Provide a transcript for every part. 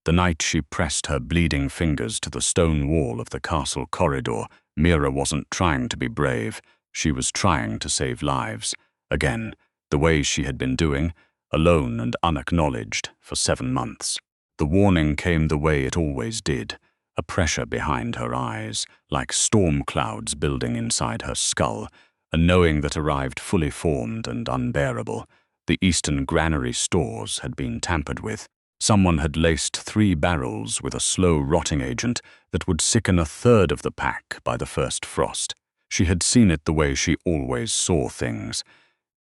The night she pressed her bleeding fingers to the stone wall of the castle corridor, Mira wasn't trying to be brave. She was trying to save lives. Again, the way she had been doing, alone and unacknowledged, for 7 months. The warning came the way it always did, a pressure behind her eyes, like storm clouds building inside her skull, a knowing that arrived fully formed and unbearable. The Eastern granary stores had been tampered with. Someone had laced 3 barrels with a slow rotting agent that would sicken a third of the pack by the first frost. She had seen it the way she always saw things,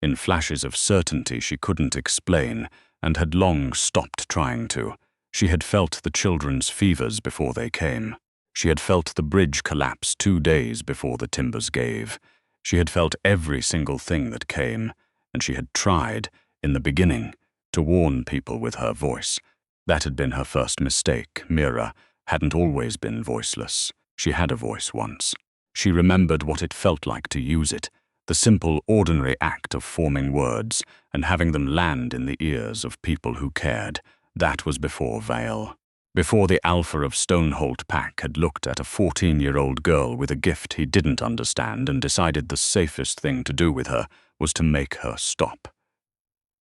in flashes of certainty she couldn't explain, and had long stopped trying to. She had felt the children's fevers before they came. She had felt the bridge collapse 2 days before the timbers gave. She had felt every single thing that came, and she had tried, in the beginning, to warn people with her voice. That had been her first mistake. Mira hadn't always been voiceless. She had a voice once. She remembered what it felt like to use it, the simple, ordinary act of forming words and having them land in the ears of people who cared. That was before Vale. Before the alpha of Stoneholt Pack had looked at a 14-year-old girl with a gift he didn't understand and decided the safest thing to do with her was to make her stop.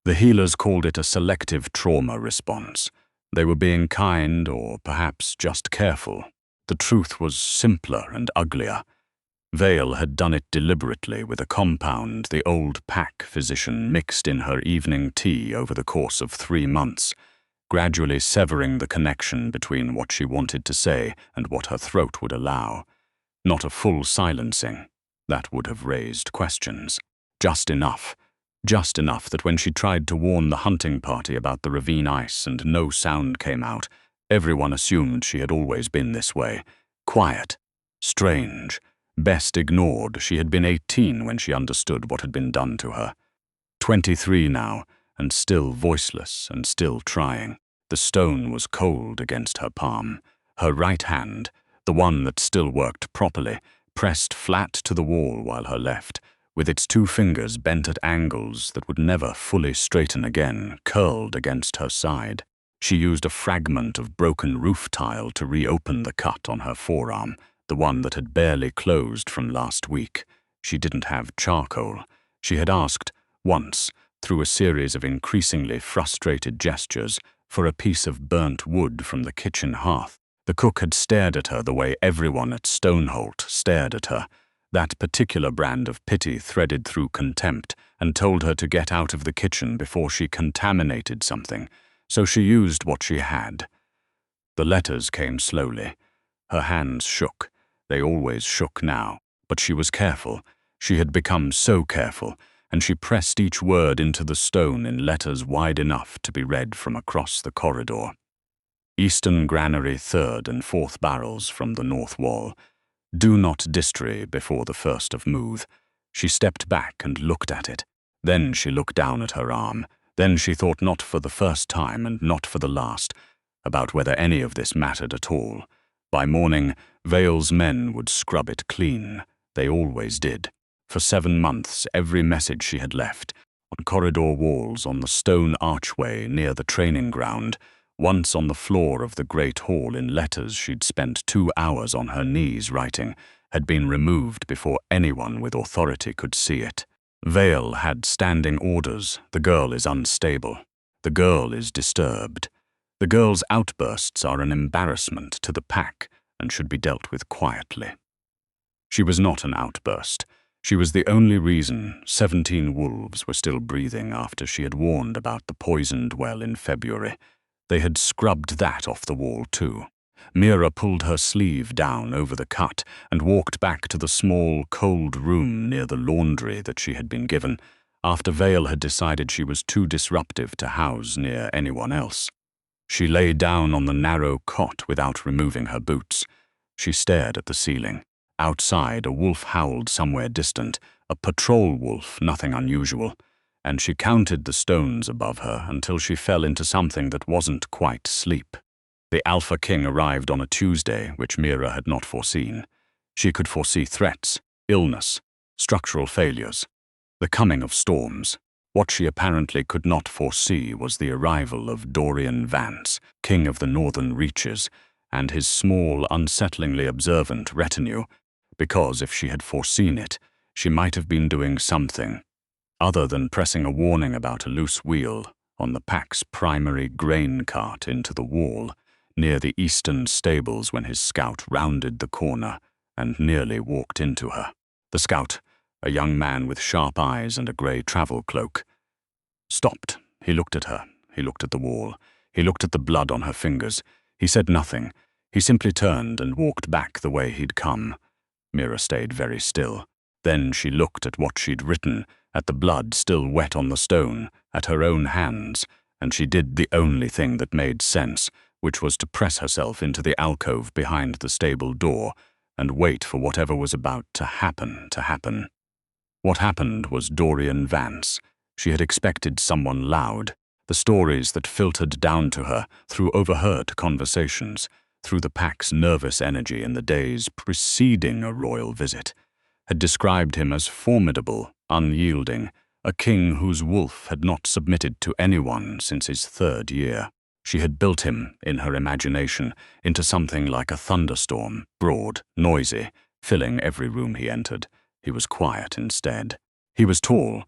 The healers called it a selective trauma response. They were being kind or perhaps just careful. The truth was simpler and uglier. Vale had done it deliberately with a compound the old Pack physician mixed in her evening tea over the course of 3 months, gradually severing the connection between what she wanted to say and what her throat would allow. Not a full silencing. That would have raised questions. Just enough that when she tried to warn the hunting party about the ravine ice and no sound came out, everyone assumed she had always been this way. Quiet. Strange. Best ignored. She had been 18 when she understood what had been done to her. 23 now, and still voiceless and still trying. The stone was cold against her palm. Her right hand, the one that still worked properly, pressed flat to the wall while her left, with its 2 fingers bent at angles that would never fully straighten again, curled against her side. She used a fragment of broken roof tile to reopen the cut on her forearm, the one that had barely closed from last week. She didn't have charcoal. She had asked, once, through a series of increasingly frustrated gestures, for a piece of burnt wood from the kitchen hearth. The cook had stared at her the way everyone at Stoneholt stared at her. That particular brand of pity threaded through contempt and told her to get out of the kitchen before she contaminated something, so she used what she had. The letters came slowly. Her hands shook. They always shook now, but she was careful. She had become so careful, and she pressed each word into the stone in letters wide enough to be read from across the corridor. Eastern Granary 3rd and 4th barrels from the north wall. Do not distry before the 1st of Muth. She stepped back and looked at it. Then she looked down at her arm. Then she thought, not for the first time and not for the last, about whether any of this mattered at all. By morning, Vale's men would scrub it clean. They always did. For 7 months, every message she had left, on corridor walls, on the stone archway near the training ground, once on the floor of the great hall in letters she'd spent 2 hours on her knees writing, had been removed before anyone with authority could see it. Vale had standing orders. The girl is unstable. The girl is disturbed. The girl's outbursts are an embarrassment to the pack and should be dealt with quietly. She was not an outburst. She was the only reason 17 wolves were still breathing after she had warned about the poisoned well in February. They had scrubbed that off the wall too. Mira pulled her sleeve down over the cut and walked back to the small, cold room near the laundry that she had been given, after Vale had decided she was too disruptive to house near anyone else. She lay down on the narrow cot without removing her boots. She stared at the ceiling. Outside, a wolf howled somewhere distant, a patrol wolf, nothing unusual, and she counted the stones above her until she fell into something that wasn't quite sleep. The Alpha King arrived on a Tuesday, which Mira had not foreseen. She could foresee threats, illness, structural failures, the coming of storms. What she apparently could not foresee was the arrival of Dorian Vance, king of the northern reaches, and his small, unsettlingly observant retinue, because if she had foreseen it, she might have been doing something other than pressing a warning about a loose wheel on the pack's primary grain cart into the wall near the eastern stables when his scout rounded the corner and nearly walked into her. The scout, a young man with sharp eyes and a grey travel cloak, stopped. He looked at her. He looked at the wall. He looked at the blood on her fingers. He said nothing. He simply turned and walked back the way he'd come. Mira stayed very still. Then she looked at what she'd written, at the blood still wet on the stone, at her own hands, and she did the only thing that made sense, which was to press herself into the alcove behind the stable door and wait for whatever was about to happen to happen. What happened was Dorian Vance. She had expected someone loud. The stories that filtered down to her through overheard conversations, through the pack's nervous energy in the days preceding a royal visit, had described him as formidable, unyielding, a king whose wolf had not submitted to anyone since his 3rd year. She had built him, in her imagination, into something like a thunderstorm, broad, noisy, filling every room he entered. He was quiet instead. He was tall.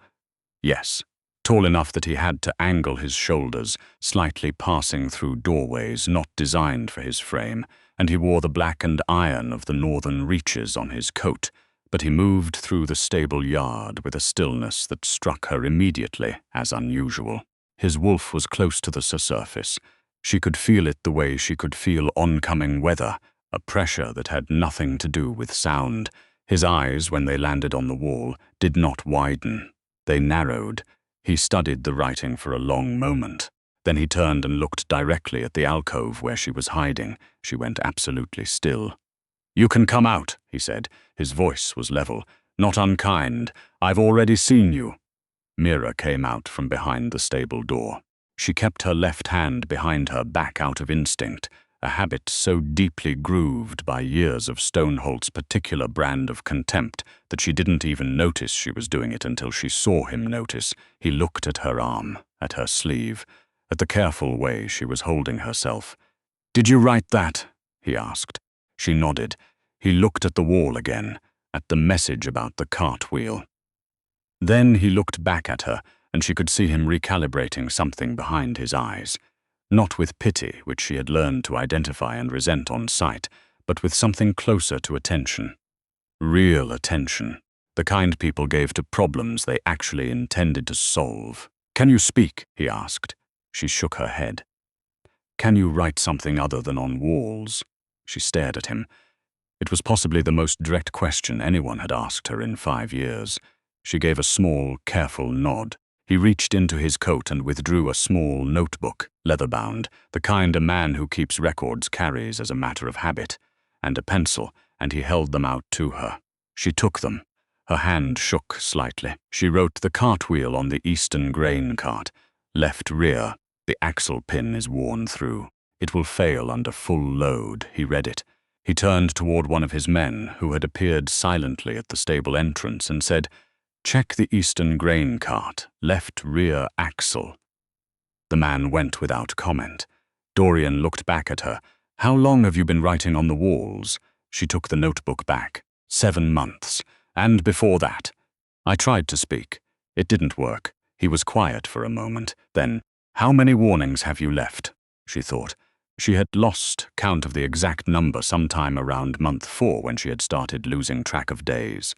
Yes, tall enough that he had to angle his shoulders, slightly passing through doorways not designed for his frame, and he wore the blackened iron of the northern reaches on his coat, but he moved through the stable yard with a stillness that struck her immediately as unusual. His wolf was close to the surface. She could feel it the way she could feel oncoming weather, a pressure that had nothing to do with sound. His eyes, when they landed on the wall, did not widen. They narrowed. He studied the writing for a long moment. Then he turned and looked directly at the alcove where she was hiding. She went absolutely still. "You can come out," he said. His voice was level. "Not unkind. I've already seen you." Mira came out from behind the stable door. She kept her left hand behind her back out of instinct, a habit so deeply grooved by years of Stoneholt's particular brand of contempt that she didn't even notice she was doing it until she saw him notice. He looked at her arm, at her sleeve, at the careful way she was holding herself. "Did you write that?" he asked. She nodded. He looked at the wall again, at the message about the cartwheel. Then he looked back at her, and she could see him recalibrating something behind his eyes. Not with pity, which she had learned to identify and resent on sight, but with something closer to attention. Real attention. The kind people gave to problems they actually intended to solve. "Can you speak?" he asked. She shook her head. "Can you write something other than on walls?" She stared at him. It was possibly the most direct question anyone had asked her in 5 years. She gave a small, careful nod. He reached into his coat and withdrew a small notebook, leather-bound, the kind a man who keeps records carries as a matter of habit, and a pencil, and he held them out to her. She took them. Her hand shook slightly. She wrote the cartwheel on the eastern grain cart. Left rear. The axle pin is worn through. It will fail under full load. He read it. He turned toward one of his men, who had appeared silently at the stable entrance, and said, "Check the eastern grain cart, left rear axle." The man went without comment. Dorian looked back at her. "How long have you been writing on the walls?" She took the notebook back. 7 months. And before that. I tried to speak. It didn't work. He was quiet for a moment. Then, "How many warnings have you left?" she thought. She had lost count of the exact number sometime around month 4 when she had started losing track of days.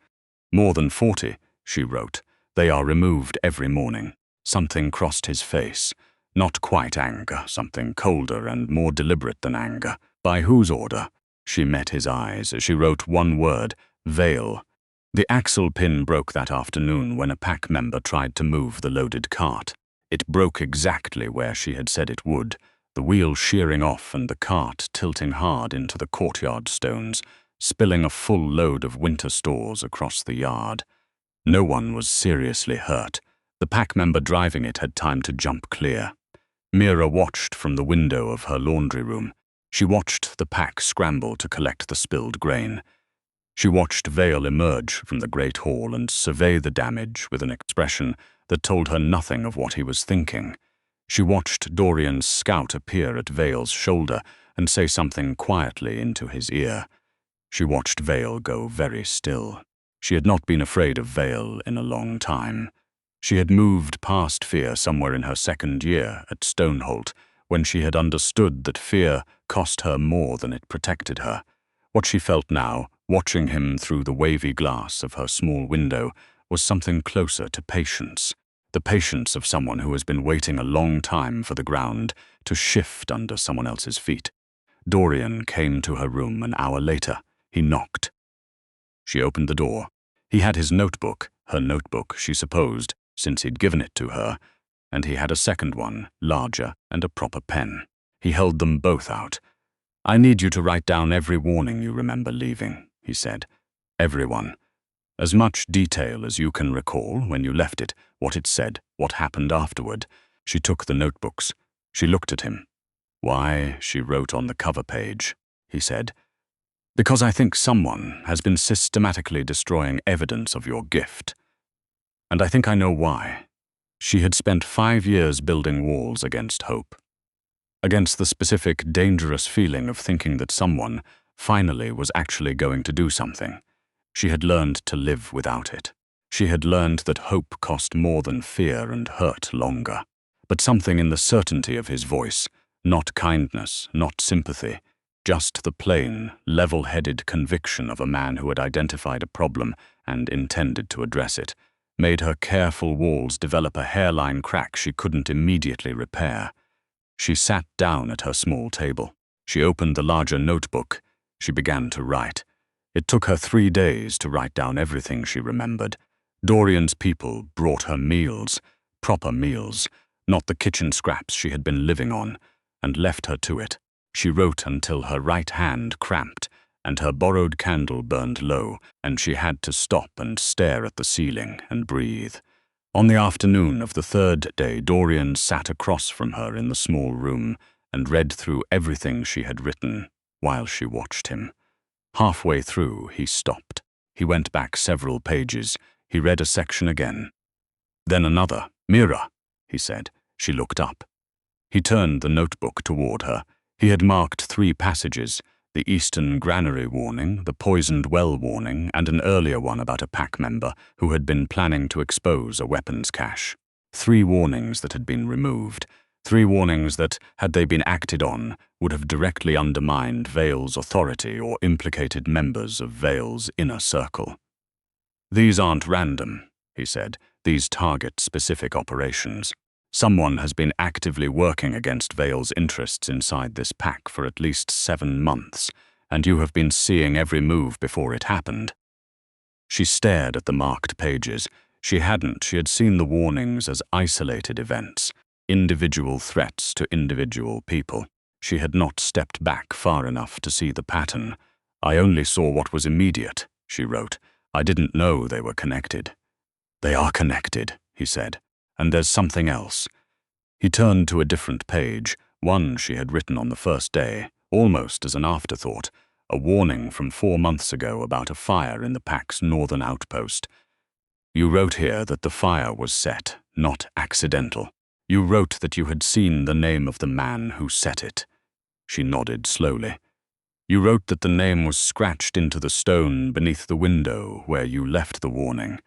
"More than 40, she wrote. "They are removed every morning." Something crossed his face. Not quite anger, something colder and more deliberate than anger. "By whose order?" She met his eyes as she wrote one word, "Veil." The axle pin broke that afternoon when a pack member tried to move the loaded cart. It broke exactly where she had said it would, the wheel shearing off and the cart tilting hard into the courtyard stones, spilling a full load of winter stores across the yard. No one was seriously hurt. The pack member driving it had time to jump clear. Mira watched from the window of her laundry room. She watched the pack scramble to collect the spilled grain. She watched Vale emerge from the great hall and survey the damage with an expression that told her nothing of what he was thinking. She watched Dorian's scout appear at Vale's shoulder and say something quietly into his ear. She watched Vale go very still. She had not been afraid of Vale in a long time. She had moved past fear somewhere in her second year at Stoneholt, when she had understood that fear cost her more than it protected her. What she felt now, watching him through the wavy glass of her small window, was something closer to patience. The patience of someone who has been waiting a long time for the ground to shift under someone else's feet. Dorian came to her room an hour later. He knocked. She opened the door. He had his notebook, her notebook, she supposed, since he'd given it to her, and he had a second one, larger, and a proper pen. He held them both out. "I need you to write down every warning you remember leaving," he said. "Everyone. As much detail as you can recall when you left it, what it said, what happened afterward." She took the notebooks. She looked at him. "Why," she wrote on the cover page, he said, "because I think someone has been systematically destroying evidence of your gift. And I think I know why." She had spent 5 years building walls against hope. Against the specific, dangerous feeling of thinking that someone, finally, was actually going to do something. She had learned to live without it. She had learned that hope cost more than fear and hurt longer. But something in the certainty of his voice, not kindness, not sympathy, just the plain, level-headed conviction of a man who had identified a problem and intended to address it, made her careful walls develop a hairline crack she couldn't immediately repair. She sat down at her small table. She opened the larger notebook. She began to write. It took her 3 days to write down everything she remembered. Dorian's people brought her meals, proper meals, not the kitchen scraps she had been living on, and left her to it. She wrote until her right hand cramped, and her borrowed candle burned low, and she had to stop and stare at the ceiling and breathe. On the afternoon of the 3rd day, Dorian sat across from her in the small room and read through everything she had written while she watched him. Halfway through, he stopped. He went back several pages. He read a section again. Then another. "Mira," he said. She looked up. He turned the notebook toward her. He had marked 3 passages: the Eastern Granary warning, the poisoned well warning, and an earlier one about a pack member who had been planning to expose a weapons cache. 3 warnings that had been removed. 3 warnings that, had they been acted on, would have directly undermined Vale's authority or implicated members of Vale's inner circle. "These aren't random," he said. "These target specific operations. Someone has been actively working against Vale's interests inside this pack for at least 7 months, and you have been seeing every move before it happened." She stared at the marked pages. She had seen the warnings as isolated events, individual threats to individual people. She had not stepped back far enough to see the pattern. "I only saw what was immediate," she wrote. "I didn't know they were connected." "They are connected," he said. "And there's something else." He turned to a different page, one she had written on the first day, almost as an afterthought, a warning from 4 months ago about a fire in the pack's northern outpost. "You wrote here that the fire was set, not accidental. You wrote that you had seen the name of the man who set it." She nodded slowly. "You wrote that the name was scratched into the stone beneath the window where you left the warning,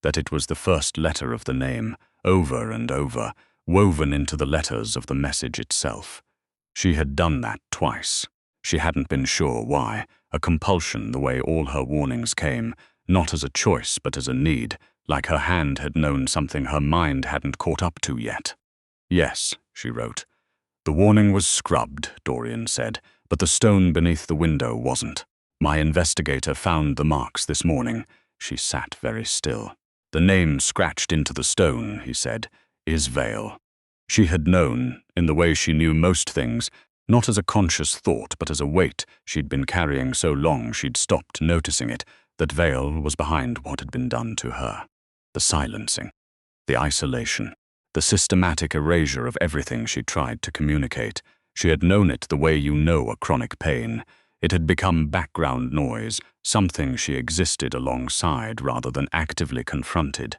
that it was the first letter of the name, over and over, woven into the letters of the message itself." She had done that twice. She hadn't been sure why, a compulsion the way all her warnings came, not as a choice but as a need, like her hand had known something her mind hadn't caught up to yet. "Yes," she wrote. "The warning was scrubbed," Dorian said, "but the stone beneath the window wasn't. My investigator found the marks this morning." She sat very still. "The name scratched into the stone," he said, "is Vale." She had known, in the way she knew most things, not as a conscious thought but as a weight she'd been carrying so long she'd stopped noticing it, that Vale was behind what had been done to her. The silencing, the isolation, the systematic erasure of everything she tried to communicate. She had known it the way you know a chronic pain. It had become background noise, something she existed alongside rather than actively confronted.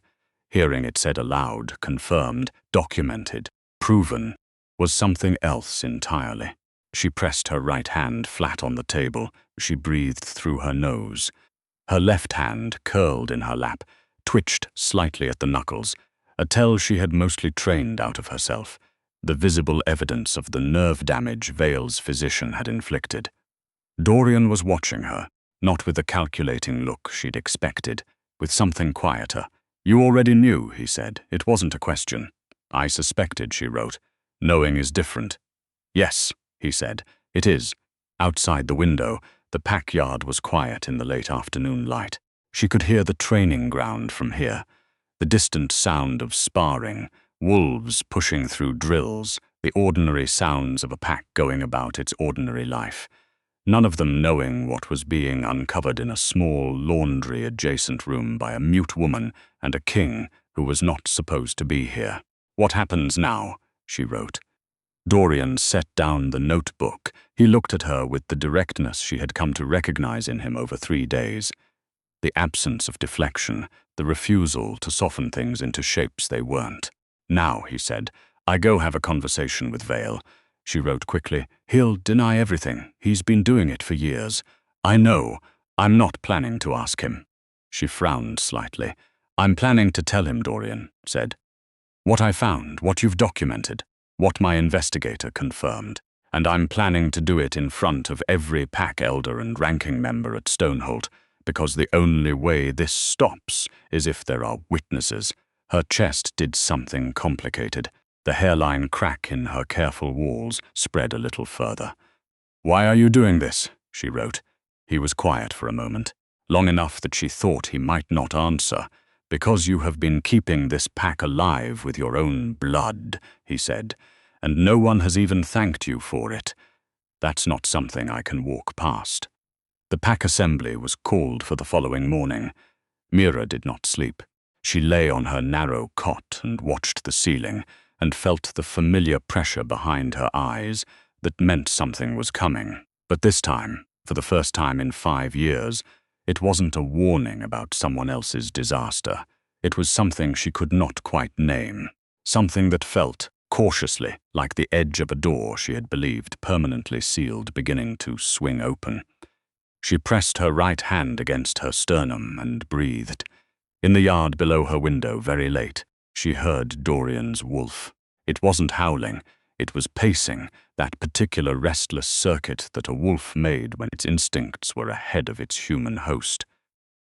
Hearing it said aloud, confirmed, documented, proven, was something else entirely. She pressed her right hand flat on the table. She breathed through her nose. Her left hand, curled in her lap, twitched slightly at the knuckles, a tell she had mostly trained out of herself, the visible evidence of the nerve damage Vale's physician had inflicted. Dorian was watching her, not with the calculating look she'd expected, with something quieter. "You already knew," he said. "It wasn't a question." "I suspected," she wrote. "Knowing is different." "Yes," he said, "it is." Outside the window, the pack yard was quiet in the late afternoon light. She could hear the training ground from here, the distant sound of sparring, wolves pushing through drills, the ordinary sounds of a pack going about its ordinary life, none of them knowing what was being uncovered in a small laundry-adjacent room by a mute woman and a king who was not supposed to be here. "What happens now?" she wrote. Dorian set down the notebook. He looked at her with the directness she had come to recognize in him over 3 days. The absence of deflection, the refusal to soften things into shapes they weren't. "Now," he said, "I go have a conversation with Vale." She wrote quickly, "He'll deny everything. He's been doing it for years. I know. I'm not planning to ask him." She frowned slightly. "I'm planning to tell him," Dorian said. "What I found, what you've documented, what my investigator confirmed. And I'm planning to do it in front of every pack elder and ranking member at Stoneholt, because the only way this stops is if there are witnesses." Her chest did something complicated. The hairline crack in her careful walls spread a little further. "Why are you doing this?" she wrote. He was quiet for a moment, long enough that she thought he might not answer. "Because you have been keeping this pack alive with your own blood," he said, "and no one has even thanked you for it. That's not something I can walk past." The pack assembly was called for the following morning. Mira did not sleep. She lay on her narrow cot and watched the ceiling, and felt the familiar pressure behind her eyes that meant something was coming. But this time, for the first time in 5 years, it wasn't a warning about someone else's disaster. It was something she could not quite name, something that felt, cautiously, like the edge of a door she had believed permanently sealed beginning to swing open. She pressed her right hand against her sternum and breathed. In the yard below her window, very late, she heard Dorian's wolf. It wasn't howling, it was pacing, that particular restless circuit that a wolf made when its instincts were ahead of its human host.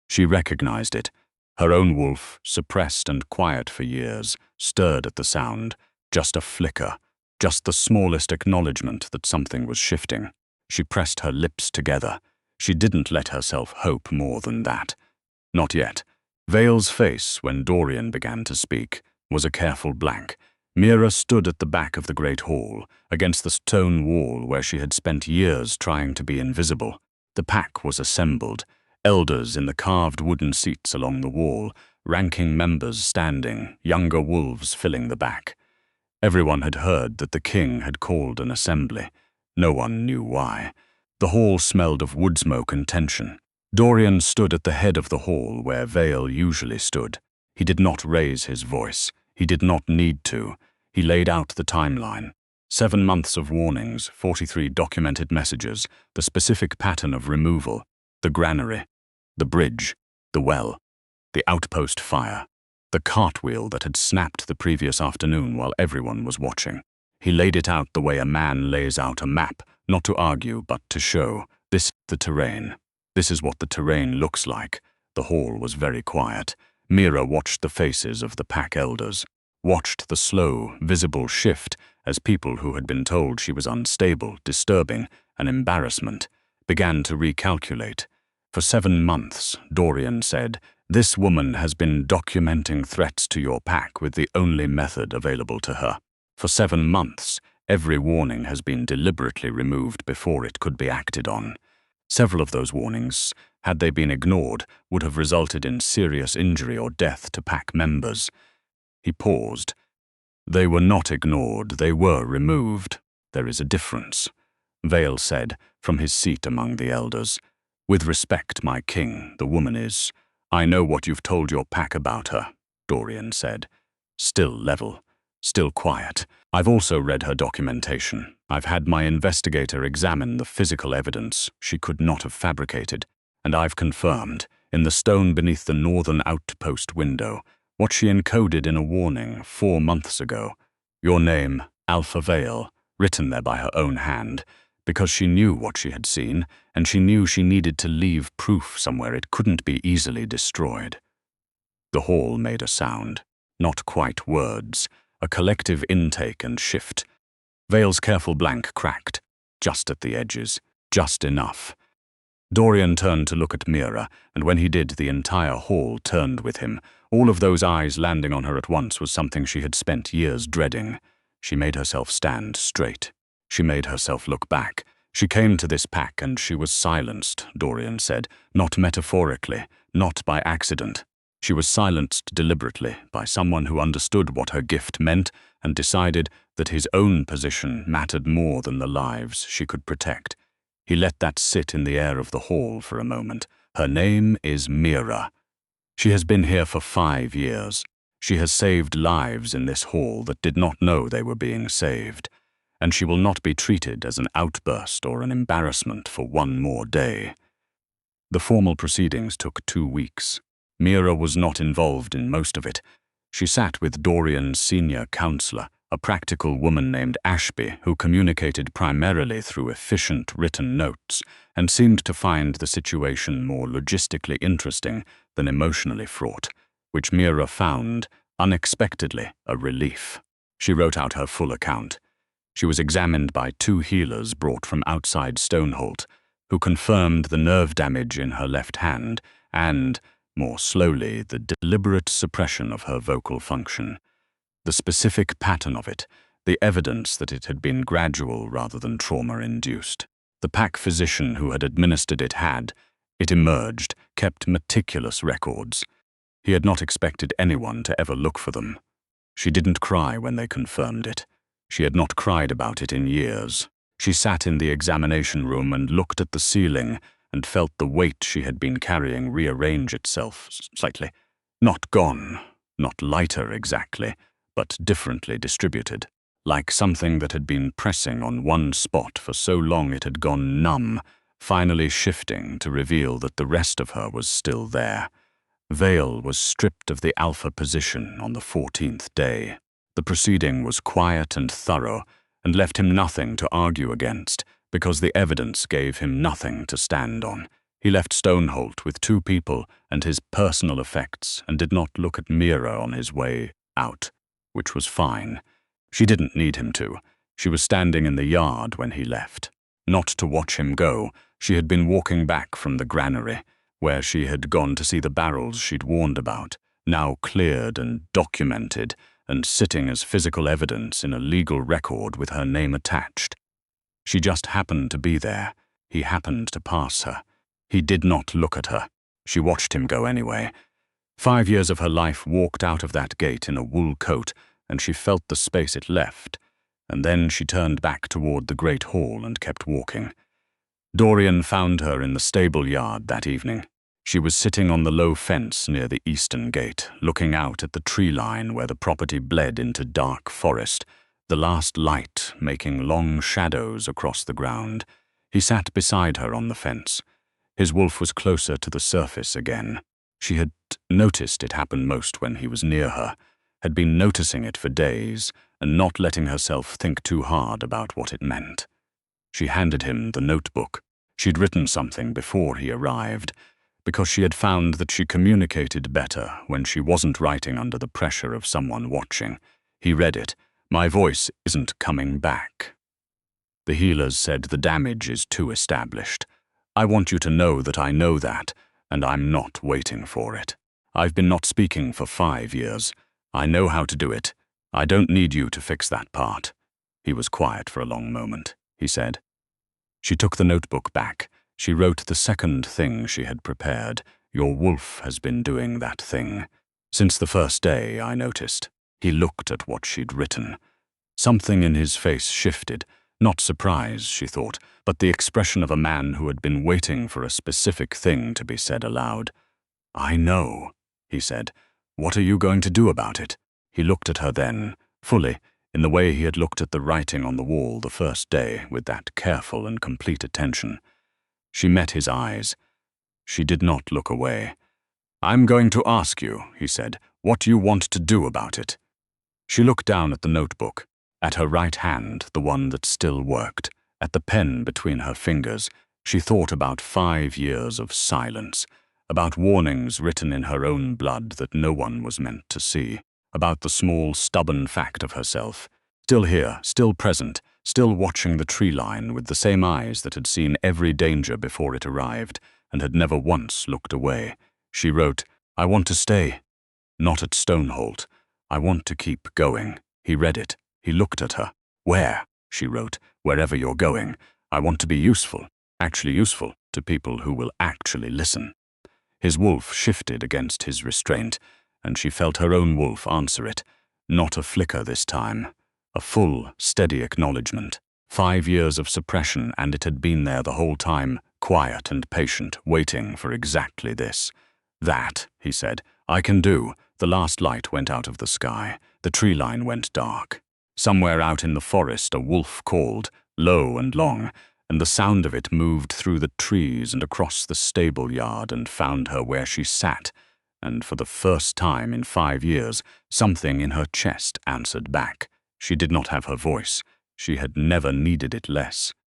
She recognized it. Her own wolf, suppressed and quiet for years, stirred at the sound, just a flicker, just the smallest acknowledgement that something was shifting. She pressed her lips together. She didn't let herself hope more than that. Not yet. Vale's face, when Dorian began to speak, was a careful blank. Mira stood at the back of the great hall, against the stone wall where she had spent years trying to be invisible. The pack was assembled, elders in the carved wooden seats along the wall, ranking members standing, younger wolves filling the back. Everyone had heard that the king had called an assembly. No one knew why. The hall smelled of wood smoke and tension. Dorian stood at the head of the hall where Vale usually stood. He did not raise his voice. He did not need to. He laid out the timeline. 7 months of warnings, 43 documented messages, the specific pattern of removal, the granary, the bridge, the well, the outpost fire, the cartwheel that had snapped the previous afternoon while everyone was watching. He laid it out the way a man lays out a map, not to argue but to show. This the terrain. This is what the terrain looks like. The hall was very quiet. Mira watched the faces of the pack elders, watched the slow, visible shift as people who had been told she was unstable, disturbing, an embarrassment, began to recalculate. For 7 months, Dorian said, this woman has been documenting threats to your pack with the only method available to her. For 7 months, every warning has been deliberately removed before it could be acted on. Several of those warnings, had they been ignored, would have resulted in serious injury or death to pack members. He paused. They were not ignored, they were removed. There is a difference, Vale said, from his seat among the elders. With respect, my king, the woman is. I know what you've told your pack about her. Dorian said. Still level, still quiet. I've also read her documentation. I've had my investigator examine the physical evidence she could not have fabricated, and I've confirmed, in the stone beneath the northern outpost window, what she encoded in a warning 4 months ago. Your name, Alpha Vale, written there by her own hand, because she knew what she had seen, and she knew she needed to leave proof somewhere it couldn't be easily destroyed. The hall made a sound, not quite words, a collective intake and shift. Vale's careful blank cracked, just at the edges, just enough. Dorian turned to look at Mira, and when he did, the entire hall turned with him. All of those eyes landing on her at once was something she had spent years dreading. She made herself stand straight. She made herself look back. She came to this pack and she was silenced, Dorian said, not metaphorically, not by accident. She was silenced deliberately by someone who understood what her gift meant and decided that his own position mattered more than the lives she could protect. He let that sit in the air of the hall for a moment. Her name is Mira. She has been here for 5 years. She has saved lives in this hall that did not know they were being saved. And she will not be treated as an outburst or an embarrassment for 1 more day. The formal proceedings took 2 weeks. Mira was not involved in most of it. She sat with Dorian's senior counselor, a practical woman named Ashby, who communicated primarily through efficient written notes and seemed to find the situation more logistically interesting than emotionally fraught, which Mira found, unexpectedly, a relief. She wrote out her full account. She was examined by 2 healers brought from outside Stoneholt, who confirmed the nerve damage in her left hand and, more slowly, the deliberate suppression of her vocal function. The specific pattern of it, the evidence that it had been gradual rather than trauma-induced. The pack physician who had administered it had, it emerged, kept meticulous records. He had not expected anyone to ever look for them. She didn't cry when they confirmed it. She had not cried about it in years. She sat in the examination room and looked at the ceiling and felt the weight she had been carrying rearrange itself slightly. Not gone, not lighter exactly, but differently distributed, like something that had been pressing on one spot for so long it had gone numb, finally shifting to reveal that the rest of her was still there. Vale was stripped of the alpha position on the 14th day. The proceeding was quiet and thorough, and left him nothing to argue against, because the evidence gave him nothing to stand on. He left Stoneholt with 2 people and his personal effects and did not look at Mira on his way out, which was fine. She didn't need him to. She was standing in the yard when he left. Not to watch him go, she had been walking back from the granary, where she had gone to see the barrels she'd warned about, now cleared and documented, and sitting as physical evidence in a legal record with her name attached. She just happened to be there. He happened to pass her. He did not look at her. She watched him go anyway. 5 years of her life walked out of that gate in a wool coat, and she felt the space it left, and then she turned back toward the great hall and kept walking. Dorian found her in the stable yard that evening. She was sitting on the low fence near the eastern gate, looking out at the tree line where the property bled into dark forest, the last light making long shadows across the ground. He sat beside her on the fence. His wolf was closer to the surface again. She had noticed it happen most when he was near her, had been noticing it for days and not letting herself think too hard about what it meant. She handed him the notebook. She'd written something before he arrived, because she had found that she communicated better when she wasn't writing under the pressure of someone watching. He read it. "My voice isn't coming back. The healers said the damage is too established. I want you to know that I know that, and I'm not waiting for it. I've been not speaking for 5 years. I know how to do it. I don't need you to fix that part." He was quiet for a long moment. He said. She took the notebook back. She wrote the second thing she had prepared. "Your wolf has been doing that thing. Since the first day, I noticed." He looked at what she'd written. Something in his face shifted. Not surprise, she thought, but the expression of a man who had been waiting for a specific thing to be said aloud. "I know," he said. What are you going to do about it? He looked at her then, fully, in the way he had looked at the writing on the wall the first day, with that careful and complete attention. She met his eyes. She did not look away. I'm going to ask you, he said, what you want to do about it. She looked down at the notebook, at her right hand, the one that still worked, at the pen between her fingers. She thought about 5 years of silence, about warnings written in her own blood that no one was meant to see, about the small, stubborn fact of herself, still here, still present, still watching the tree line with the same eyes that had seen every danger before it arrived and had never once looked away. She wrote, I want to stay. Not at Stoneholt. I want to keep going. He read it. He looked at her. Where? She wrote. Wherever you're going. I want to be useful, actually useful, to people who will actually listen. His wolf shifted against his restraint, and she felt her own wolf answer it. Not a flicker this time. A full, steady acknowledgement. 5 years of suppression, and it had been there the whole time, quiet and patient, waiting for exactly this. That, he said, I can do. The last light went out of the sky. The tree line went dark. Somewhere out in the forest a wolf called, low and long, and the sound of it moved through the trees and across the stable yard and found her where she sat, and for the first time in 5 years, something in her chest answered back. She did not have her voice. She had never needed it less.